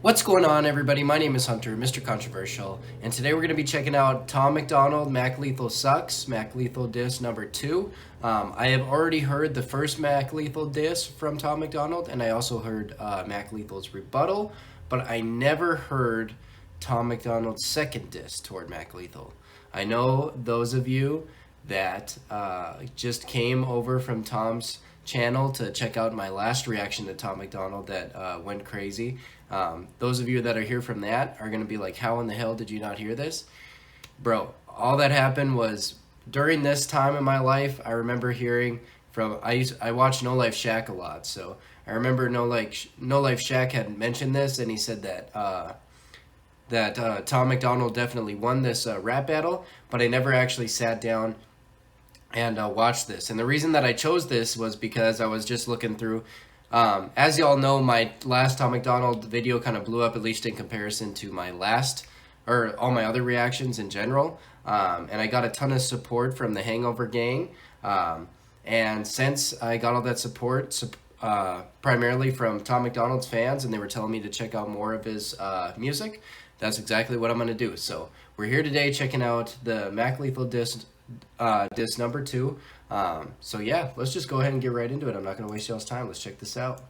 What's going on, everybody? My name is Hunter, Mr. Controversial, and today we're going to be checking out Tom Macdonald, Mac Lethal Sucks, Mac Lethal Diss number 2. I have already heard the first Mac Lethal Diss from Tom Macdonald, and I also heard Mac Lethal's rebuttal, but I never heard Tom Macdonald's second diss toward Mac Lethal. I know those of you that just came over from Tom's channel to check out my last reaction to Tom Macdonald that went crazy. Those of you that are here from that are going to be like, how in the hell did you not hear this? Bro, all that happened was during this time in my life. I remember hearing from, I watched No Life Shaq a lot, so I remember No Life Shaq had mentioned this, and he said that Tom Macdonald definitely won this rap battle, but I never actually sat down and watched this. And the reason that I chose this was because I was just looking through. As y'all know, my last Tom Macdonald video kind of blew up, at least in comparison to my last, or all my other reactions in general. And I got a ton of support from the Hangover gang. And since I got all that support, primarily from Tom Macdonald's fans, and they were telling me to check out more of his music, that's exactly what I'm going to do. So we're here today checking out the Mac Lethal Diss number 2. So yeah, let's just go ahead and get right into it. I'm not going to waste y'all's time. Let's check this out.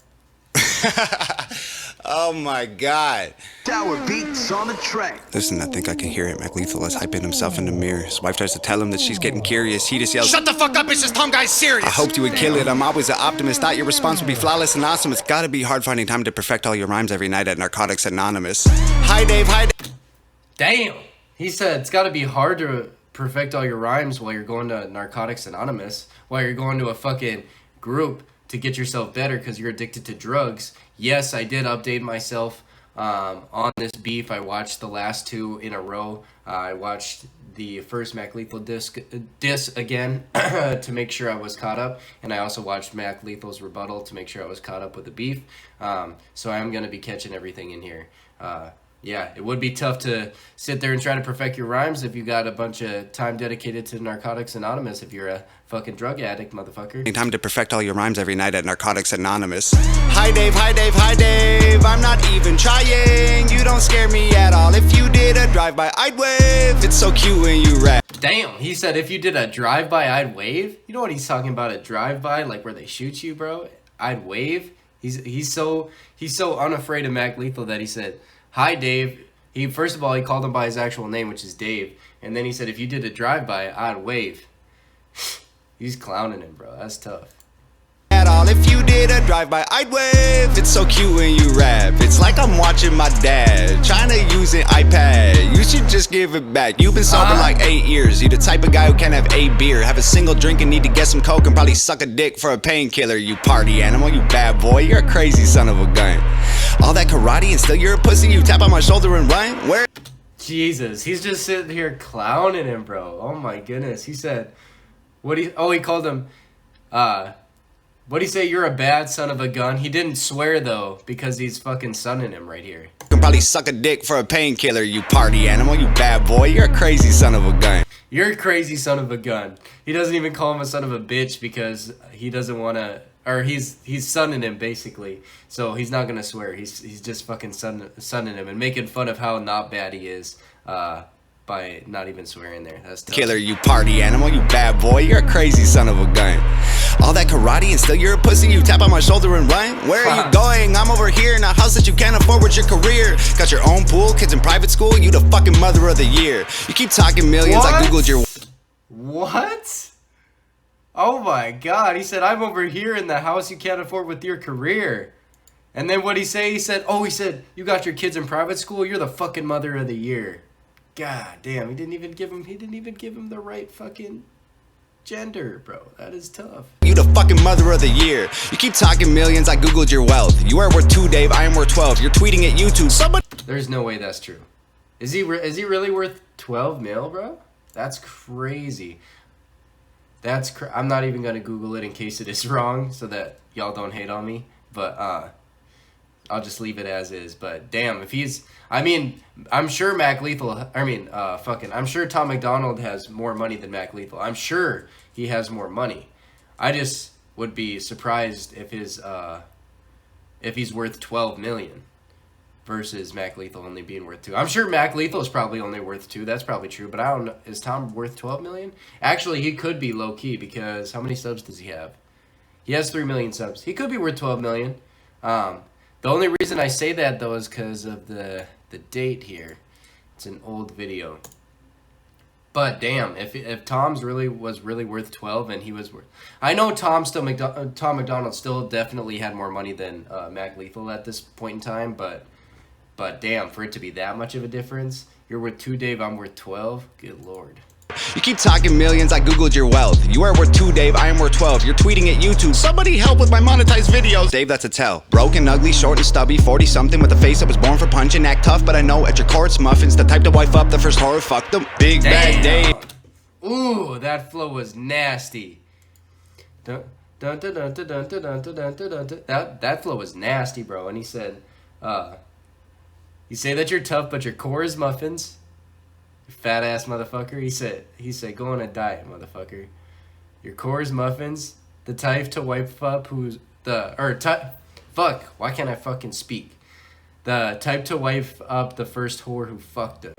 Oh my God. Tower beats on the track. Listen, I think I can hear it. Mac Lethal is hyping himself in the mirror. His wife tries to tell him that she's getting curious. He just yells, "Shut the fuck up, it's just Tom Guy's serious." I hoped you would kill it. I'm always an optimist. Thought your response would be flawless and awesome. It's gotta be hard finding time to perfect all your rhymes every night at Narcotics Anonymous. Hi, Dave. Hi, Dave. Damn. He said it's got to be hard to perfect all your rhymes while you're going to Narcotics Anonymous, while you're going to a fucking group to get yourself better because you're addicted to drugs. Yes, I did update myself on this beef. I watched the last 2 in a row. I watched the first Mac Lethal diss again to make sure I was caught up, and I also watched Mac Lethal's rebuttal to make sure I was caught up with the beef. So I am going to be catching everything in here. Yeah, it would be tough to sit there and try to perfect your rhymes if you got a bunch of time dedicated to Narcotics Anonymous if you're a fucking drug addict, motherfucker. Time to perfect all your rhymes every night at Narcotics Anonymous. Hi, Dave. Hi, Dave. Hi, Dave. I'm not even trying. You don't scare me at all. If you did a drive-by, I'd wave. It's so cute when you rap. Damn, he said if you did a drive-by, I'd wave? You know what he's talking about, a drive-by, like where they shoot you, bro? I'd wave? He's so unafraid of Mac Lethal that he said, hi, Dave. First of all, he called him by his actual name, which is Dave. And then he said, if you did a drive-by, I'd wave. He's clowning him, bro. That's tough. At all, if you did a drive-by, I'd wave. It's so cute when you rap. It's like I'm watching my dad trying to use an iPad. You should just give it back. You've been sober like 8 years. You the type of guy who can't have a beer, have a single drink and need to get some coke, and probably suck a dick for a painkiller. You party animal, you bad boy. You're a crazy son of a gun. All that karate and still you're a pussy. You tap on my shoulder and run. Where? Jesus, he's just sitting here clowning him, bro. Oh my goodness. He said, he called him, what'd he say? You're a bad son of a gun. He didn't swear though, because he's fucking sunning him right here. You can probably suck a dick for a painkiller. You party animal, you bad boy. You're a crazy son of a gun. You're a crazy son of a gun. He doesn't even call him a son of a bitch because he doesn't want to, or he's sunning him basically. So he's not gonna swear. He's just fucking sunning him and making fun of how not bad he is by not even swearing there. That's tough. Killer, you party animal, you bad boy. You're a crazy son of a gun. All that karate and still you're a pussy. You tap on my shoulder and run. Where are you going? I'm over here in a house that you can't afford with your career. Got your own pool, kids in private school. You the fucking mother of the year. You keep talking millions. What? I googled your. What? Oh my God. He said, I'm over here in the house you can't afford with your career. And then what'd he say? He said, you got your kids in private school? You're the fucking mother of the year. God damn, he didn't even give him the right fucking gender, bro. That is tough. You the fucking mother of the year. You keep talking millions. I googled your wealth. You are worth 2, Dave. I am worth 12. You're tweeting at YouTube. Somebody. There's no way that's true. Is he really worth 12 mil, bro? That's crazy. I'm not even gonna Google it in case it is wrong, so that y'all don't hate on me. But I'll just leave it as is. But damn, if he's, I'm sure Mac Lethal, I'm sure Tom Macdonald has more money than Mac Lethal. I'm sure he has more money. I just would be surprised if he's worth 12 million. versus Mac Lethal only being worth 2. I'm sure Mac Lethal is probably only worth 2. That's probably true, but I don't know. Is Tom worth 12 million? Actually, he could be low key because how many subs does he have? He has 3 million subs. He could be worth 12 million. The only reason I say that though is because of the date here. It's an old video. But damn, if Tom's was really worth 12 and he was worth, I know Tom Macdonald still definitely had more money than Mac Lethal at this point in time, but damn, for it to be that much of a difference, you're worth 2, Dave. I'm worth 12. Good lord. You keep talking millions, I googled your wealth. You are worth 2, Dave, I am worth 12. You're tweeting at YouTube, somebody help with my monetized videos. Dave, that's a tell. Broken, ugly, short and stubby, 40-something with a face that was born for punching. Act tough, but I know at your core it's muffins. The type to wife up the first horror, fuck them. Big bad Dave. Ooh, that flow was nasty. That flow was nasty, bro. And he said, you say that you're tough, but your core is muffins. Fat ass motherfucker. He said, go on a diet, motherfucker. Your core is muffins. The type to wipe up fuck, why can't I fucking speak? The type to wipe up the first whore who fucked him.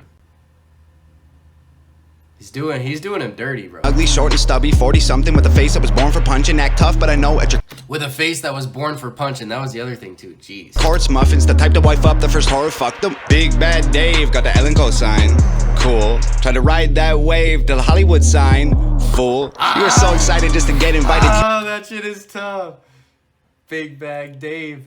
He's doing him dirty, bro. Ugly, short and stubby, 40-something with a face that was born for punching. Act tough, but I know at your with a face that was born for punching. That was the other thing too. Jeez. courts muffins, the type to wife up the first horror, fuck them. Big bad Dave, got the Ellen cosign. Cool. Try to ride that wave to the Hollywood sign. Fool. You were so excited just to get invited. Oh, that shit is tough. Big Bag Dave.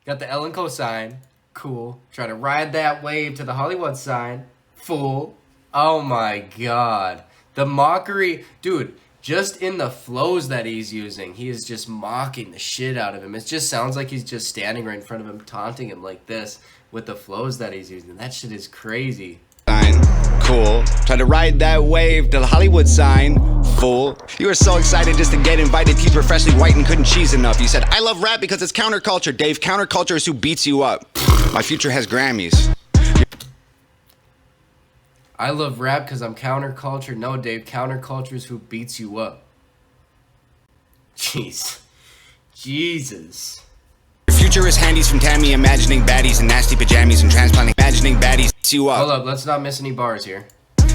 Got the Ellen cosign. Cool. Try to ride that wave to the Hollywood sign. Fool. Oh my god. The mockery. Dude, just in the flows that he's using, he is just mocking the shit out of him. It just sounds like he's just standing right in front of him, taunting him like this with the flows that he's using. That shit is crazy. Cool. Try to ride that wave to the Hollywood sign. Fool. You were so excited just to get invited. Teeth were freshly white and couldn't cheese enough. You said, I love rap because it's counterculture. Dave, counterculture is who beats you up. My future has Grammys. I love rap because I'm counterculture. No, Dave, counterculture is who beats you up. Jeez. Jesus. Your future is handies from Tammy, imagining baddies in nasty pajamas and transplanting, imagining baddies beats you up. Hold up, let's not miss any bars here.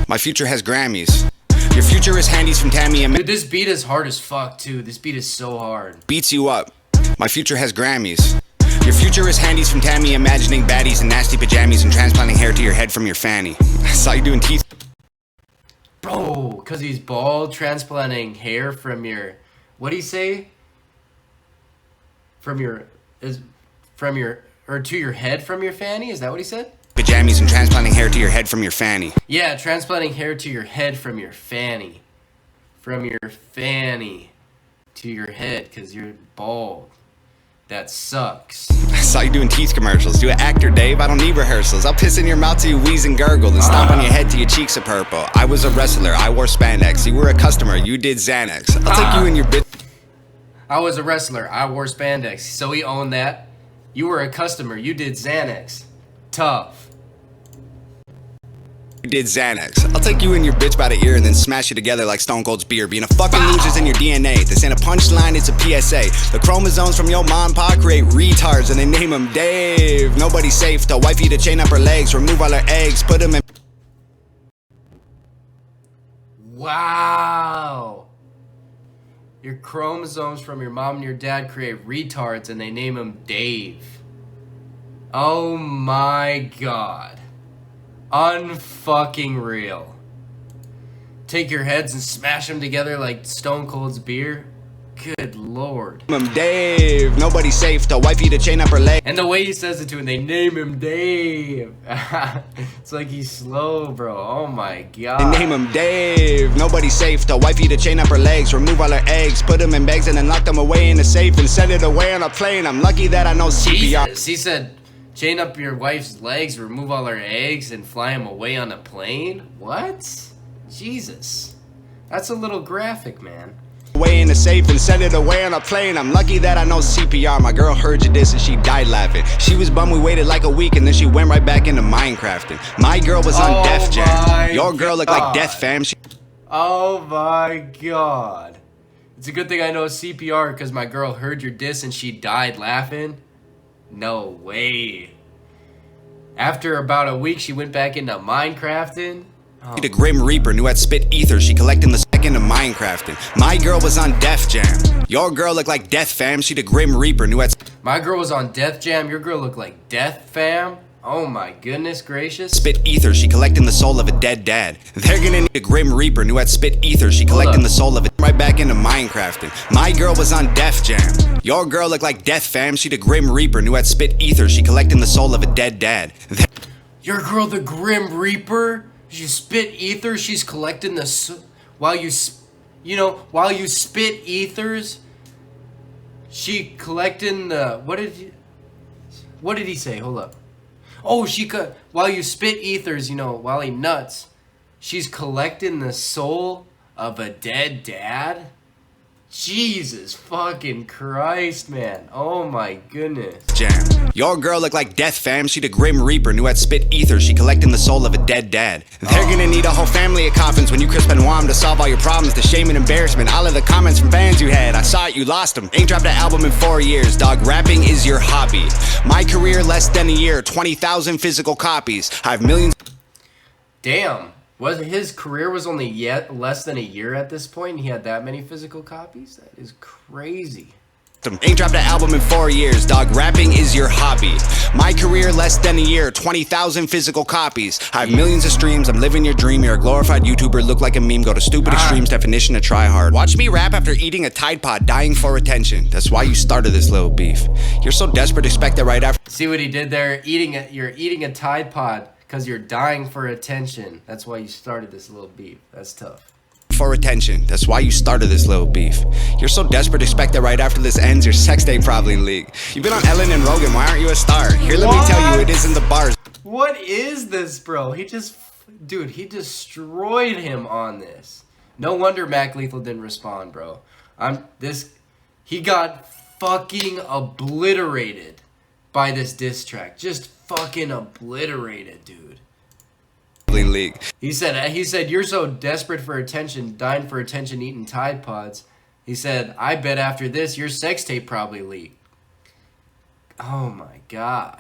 My future has Grammys. Your future is handies from Tammy, dude, this beat is hard as fuck, too. This beat is so hard. Beats you up. My future has Grammys. Your future is handies from Tammy, imagining baddies in nasty pajamas and transplanting hair to your head from your fanny. I saw you doing teeth. Bro, because he's bald, transplanting hair from your... What'd he say? To your head from your fanny? Is that what he said? Pajamas and transplanting hair to your head from your fanny. Yeah, transplanting hair to your head from your fanny. From your fanny to your head, because you're bald. That sucks. I saw you doing teeth commercials. You an actor, Dave. I don't need rehearsals. I'll piss in your mouth till you wheeze and gurgle and stomp on your head till your cheeks are purple. I was a wrestler. I wore spandex. You were a customer. You did Xanax. I'll take you and your bitch. I was a wrestler. I wore spandex. So he owned that. You were a customer. You did Xanax. Tough. You did Xanax. I'll take you and your bitch by the ear and then smash you together like Stone Cold's beer. Being a fucking loser's in your DNA. This ain't a punchline, it's a PSA. The chromosomes from your mom and pa create retards and they name them Dave. Nobody's safe. Tell wifey to chain up her legs, remove all her eggs, put them in. Wow. Your chromosomes from your mom and your dad create retards and they name him Dave. Oh my god. Unfucking real. Take your heads and smash them together like Stone Cold's beer? Good lord. Dave, nobody's safe. Tell wifey to chain up her legs. And the way he says it too, and they name him Dave. It's like he's slow, bro. Oh my god. They name him Dave. Nobody's safe. Tell wifey to chain up her legs, remove all her eggs, put them in bags and then lock them away in a safe and send it away on a plane. I'm lucky that I know CPR. Jesus. He said, chain up your wife's legs, remove all her eggs, and fly them away on a plane? What? Jesus. That's a little graphic, man. Away in a safe and send it away on a plane. I'm lucky that I know CPR. My girl heard you diss and she died laughing. She was bummed we waited like a week and then she went right back into Minecrafting. My girl was on Def Jam. Your girl looked like Death Fam. Oh my god. It's a good thing I know CPR because my girl heard your diss and she died laughing. No way. After about a week, she went back into Minecrafting. Oh. The Grim Reaper knew I'd spit ether. She collecting the second of Minecrafting. My girl was on Def Jam. Your girl looked like Death Fam. She the Grim Reaper knew I'd. My girl was on Death Jam. Your girl looked like Death Fam. Oh my goodness gracious. Spit ether. She collecting the soul of a dead dad. They're gonna need a Grim Reaper knew I'd spit ether. She collecting the soul of it. Right back into Minecrafting. My girl was on Def Jam. Your girl looked like Death Fam. She the Grim Reaper knew I'd spit ether. She collecting the soul of a dead dad. Your girl the Grim Reaper. She spit ether. She's collecting the while you spit ethers. She collecting the what did he say? Hold up. Oh, while you spit ethers, while he nuts, she's collecting the soul of a dead dad. Jesus fucking Christ, man. Oh my goodness. Jam. Your girl looked like Death Fam. She the Grim Reaper knew I'd spit ether. She collecting the soul of a dead dad. They're gonna need a whole family of coffins when you crisp and wham to solve all your problems. The shame and embarrassment. All of the comments from fans you had. I saw it, you lost them. Ain't dropped an album in 4 years. Dog, rapping is your hobby. My career less than a year. 20,000 physical copies. I have millions. Damn. His career was only less than a year at this point, and he had that many physical copies? That is crazy. Ain't dropped an album in 4 years. Dog, rapping is your hobby. My career less than a year. 20,000 physical copies. I have millions of streams. I'm living your dream. You're a glorified YouTuber. Look like a meme. Go to stupid extremes. Definition of try hard. Watch me rap after eating a Tide Pod. Dying for attention. That's why you started this little beef. You're so desperate. Expect that right after. See what he did there? You're eating a Tide Pod. Because you're dying for attention. That's why you started this little beef. That's tough. For attention. That's why you started this little beef. You're so desperate, expect that right after this ends, your sex tape probably leaked. You've been on Ellen and Rogan, why aren't you a star? Here, let me tell you, it isn't the bars. What is this, bro? He destroyed him on this. No wonder Mac Lethal didn't respond, bro. He got fucking obliterated by this diss track. Just fucking obliterated, dude. League. He said, you're so desperate for attention, dying for attention, eating Tide Pods. He said, I bet after this, your sex tape probably leaked. Oh my God.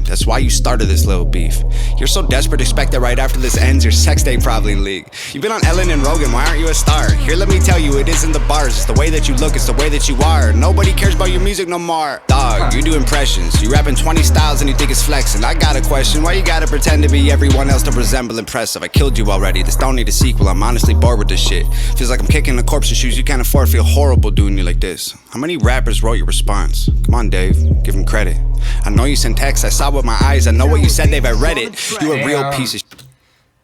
That's why you started this little beef. You're so desperate, expect that right after this ends, your sex tape probably leaked. You've been on Ellen and Rogan, why aren't you a star? Here, let me tell you, it isn't the bars. It's the way that you look, it's the way that you are. Nobody cares about your music no more. Dog, you do impressions. You rap in 20 styles and you think it's flexing. I got a question, why you gotta pretend to be everyone else to resemble impressive? I killed you already, this don't need a sequel. I'm honestly bored with this shit. Feels like I'm kicking a corpse in shoes you can't afford. Feel horrible doing you like this. How many rappers wrote your response? Come on, Dave, give him credit. I know you sent texts, I saw with my eyes, I know what you said, Dave, I read it. You a real piece of shit.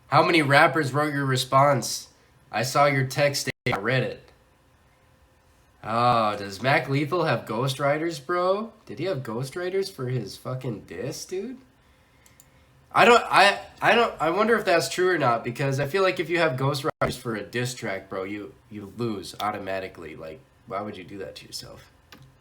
How many rappers wrote your response? I saw your text, Dave, I read it. Oh, does Mac Lethal have ghostwriters, bro? Did he have ghostwriters for his fucking diss, dude? I wonder if that's true or not, because I feel like if you have ghostwriters for a diss track, bro, you lose automatically. Like, why would you do that to yourself?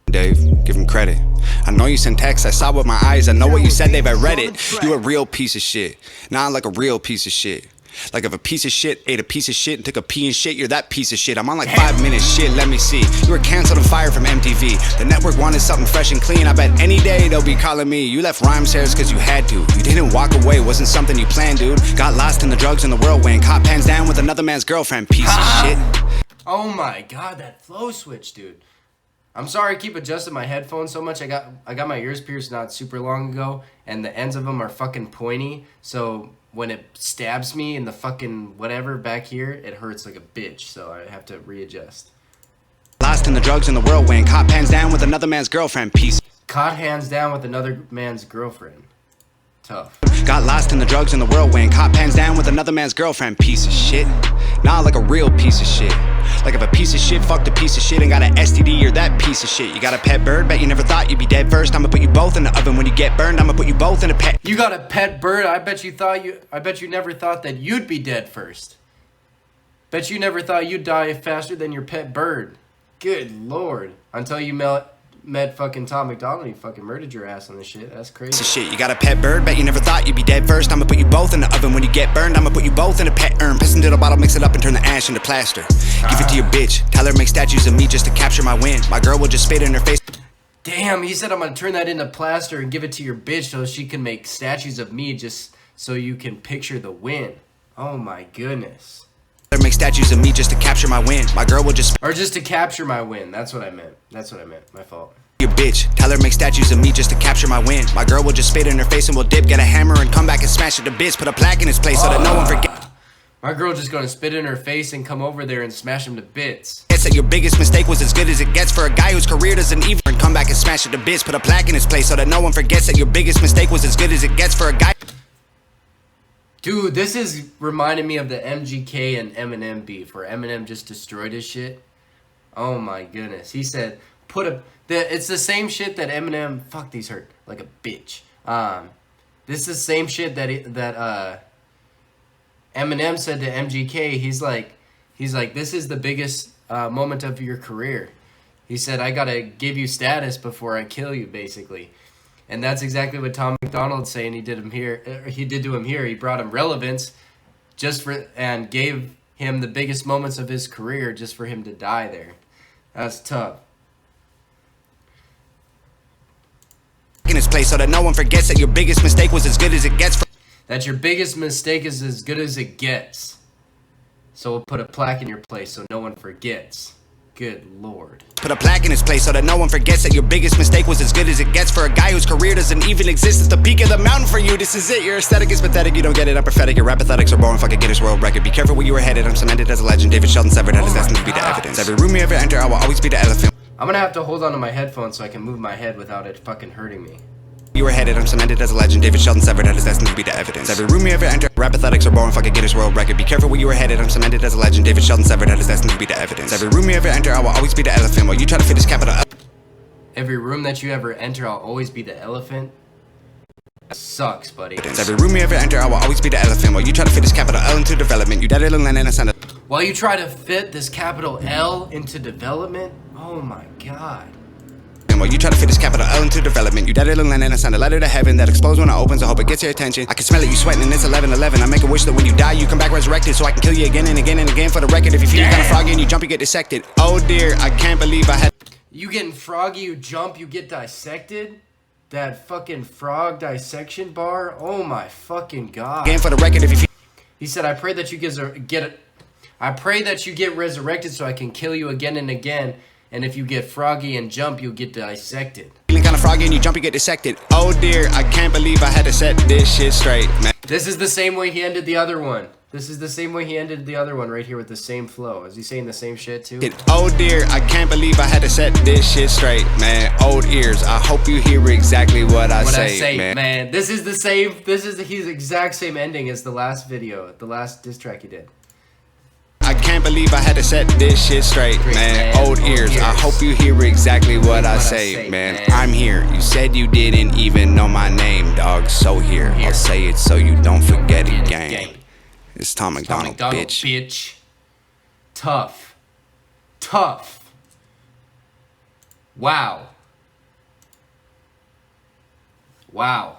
Dave, give him credit. I know you sent texts, I saw with my eyes, I know what you said, Dave, I read it. You a real piece of shit. Nah, like a real piece of shit. Like if a piece of shit ate a piece of shit and took a pee and shit, you're that piece of shit. I'm on like 5 minutes, shit, let me see. You were canceled and fired from MTV. The network wanted something fresh and clean. I bet any day they'll be calling me. You left rhyme shares cause you had to. You didn't walk away, wasn't something you planned, dude. Got lost in the drugs and the whirlwind. Caught hands down with another man's girlfriend, piece of shit. Oh my God, that flow switch, dude. I'm sorry I keep adjusting my headphones so much. I got my ears pierced not super long ago, and the ends of them are fucking pointy. So when it stabs me in the fucking whatever back here, it hurts like a bitch. So I have to readjust. Lost in the drugs and the whirlwind. Caught hands down with another man's girlfriend, piece. Caught hands down with another man's girlfriend. Tough. Got lost in the drugs and the whirlwind. Caught hands down with another man's girlfriend, piece of shit. Nah, like a real piece of shit. Like if a piece of shit fucked a piece of shit and got an STD, you're that piece of shit. You got a pet bird, bet you never thought you'd be dead first. I'ma put you both in the oven when you get burned. I'ma put you both in a pet. You got a pet bird? I bet you never thought that you'd be dead first. Bet you never thought you'd die faster than your pet bird. Good Lord. Until you met fucking Tom Macdonald, he fucking murdered your ass on this shit. That's crazy. Shit, you got a pet bird, bet you never thought you'd be dead first. I'ma put you both in the oven when you get burned. I'ma put you both in a pet urn. Piss into the bottle, mix it up and turn the ash into plaster. Give it to your bitch, tell her make statues of me just to capture my win. My girl will just spit in her face. Damn. Damn, he said I'm gonna turn that into plaster and give it to your bitch so she can make statues of me just so you can picture the win. Oh my goodness. Make statues of me just to capture my win. My girl will just Or just to capture my win. That's what I meant. That's what I meant. My fault. your bitch. Tell her make statues of me just to capture my win. My girl will just spit in her face and we'll dip, get a hammer and come back and smash it to bits. Put a plaque in his place so that no one forgets. My girl just gonna spit in her face and come over there and smash him to bits. That your biggest mistake was as good as it gets for a guy whose career doesn't even come back and smash it to bits. Put a plaque in his place so that no one forgets that your biggest mistake was as good as it gets for a guy. Dude, this is reminding me of the MGK and Eminem beef where Eminem just destroyed his shit. Oh my goodness. He said, it's the same shit that Eminem, fuck these hurt, like a bitch. This is the same shit that Eminem said to MGK. He's like, this is the biggest moment of your career. He said, I gotta give you status before I kill you, basically. And that's exactly what Tom Macdonald's saying he did to him here. He brought him relevance and gave him the biggest moments of his career just for him to die there. That's tough. In his place so that no one forgets that your biggest mistake was as good as it gets. That your biggest mistake is as good as it gets. So we'll put a plaque in your place so no one forgets. Good Lord. Put a plaque in his place so that no one forgets that your biggest mistake was as good as it gets for a guy whose career doesn't even exist. It's the peak of the mountain for you. This is it. Your aesthetic is pathetic. You don't get it. I'm prophetic. Your rap pathetics are boring. Fuck a Guinness World Record. Be careful where you were headed. I'm cemented as a legend. David Sheldon severed. That is destined to be the evidence. Every room you ever enter, I will always be the elephant. I'm gonna have to hold on to my headphones so I can move my head without it fucking hurting me. You were headed, I'm cemented as a legend. David Sheldon severed, that is destined to be the evidence. Every room you ever enter, rap pathetics are boring. Fuck a Guinness World Record. Be careful where you were headed. I'm cemented as a legend. David Sheldon severed, that is destined to be the evidence. Every room you ever enter, I will always be the elephant. While you try to fit this capital up. Every room that you ever enter, I'll always be the elephant. That sucks, buddy. Every room you ever enter, I will always be the elephant. While you try to fit this capital L into development, you dead little land and a son of. While you try to fit this capital L into development, oh my god. While you try to fit this capital L into development, you dead little land and I send a letter to heaven that explodes when it opens. I hope it gets your attention. I can smell it, you sweating, and it's 11:11. I make a wish that when you die, you come back resurrected, so I can kill you again and again and again. For the record, if you feel kind of froggy and you jump, you get dissected. Oh dear, I can't believe I had. You getting froggy, you jump, you get dissected? That fucking frog dissection bar? Oh my fucking god. Again, for the record, if you feel. He said, I pray that you I pray that you get resurrected so I can kill you again and again. And if you get froggy and jump, you'll get dissected. Feeling kind of froggy and you jump, you get dissected. Oh dear, I can't believe I had to set this shit straight, man. This is the same way he ended the other one. This is the same way he ended the other one right here with the same flow. Is he saying the same shit too? Oh dear, I can't believe I had to set this shit straight, man. Old ears, I hope you hear exactly what I say, man. This is the same, his exact same ending as the last video, the last diss track he did. I can't believe I had to set this shit straight, man. Old ears, I hope you hear exactly what I say, man. I'm here. You said you didn't even know my name, dog. So here, I'll say it so you don't forget it, gang. It's Tom Macdonald, bitch. Tough. Tough. Wow. Wow.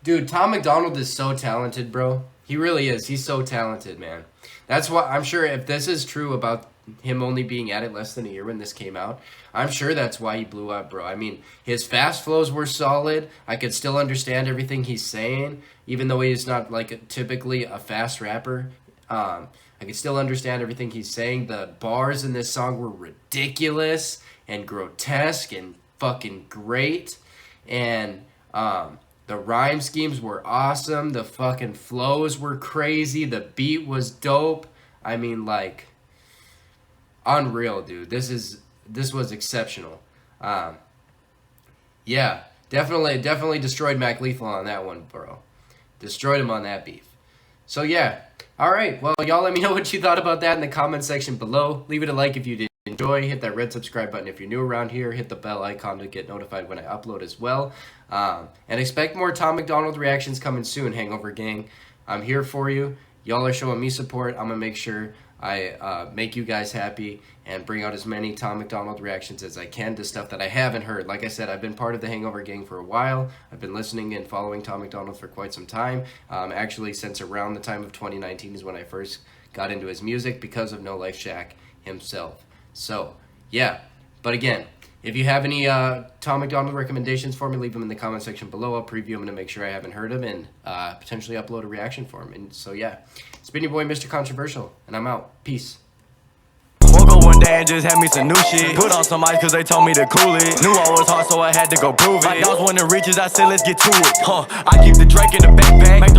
Dude, Tom Macdonald is so talented, bro. He really is. He's so talented, man. That's why I'm sure if this is true about him only being at it less than a year when this came out, I'm sure that's why he blew up, bro. I mean, his fast flows were solid. I could still understand everything he's saying, even though he's not like typically a fast rapper. I could still understand everything he's saying. The bars in this song were ridiculous and grotesque and fucking great. And the rhyme schemes were awesome. The fucking flows were crazy. The beat was dope. I mean, like, unreal, dude. This was exceptional. Yeah, definitely destroyed Mac Lethal on that one, bro. Destroyed him on that beef. So yeah, all right. Well, y'all let me know what you thought about that in the comment section below. Leave it a like if you did enjoy. Hit that red subscribe button if you're new around here. Hit the bell icon to get notified when I upload as well. And expect more Tom Macdonald reactions coming soon, Hangover Gang. I'm here for you. Y'all are showing me support. I'm going to make sure I make you guys happy and bring out as many Tom Macdonald reactions as I can to stuff that I haven't heard. Like I said, I've been part of the Hangover Gang for a while. I've been listening and following Tom Macdonald for quite some time. Actually, since around the time of 2019 is when I first got into his music because of No Life Shack himself. So, yeah. But again, If you have any Tom Macdonald recommendations for me, leave them in the comment section below. I'll preview them to make sure I haven't heard them and potentially upload a reaction for them. And so, yeah, it's been your boy, Mr. Controversial, and I'm out. Peace. Woke up one day and just had me some new shit. Put on some ice cause they told me to cool it. Knew I was hard so I had to go prove it. Like I was winning reaches, I said let's get to it. I keep the Drake in the backpack.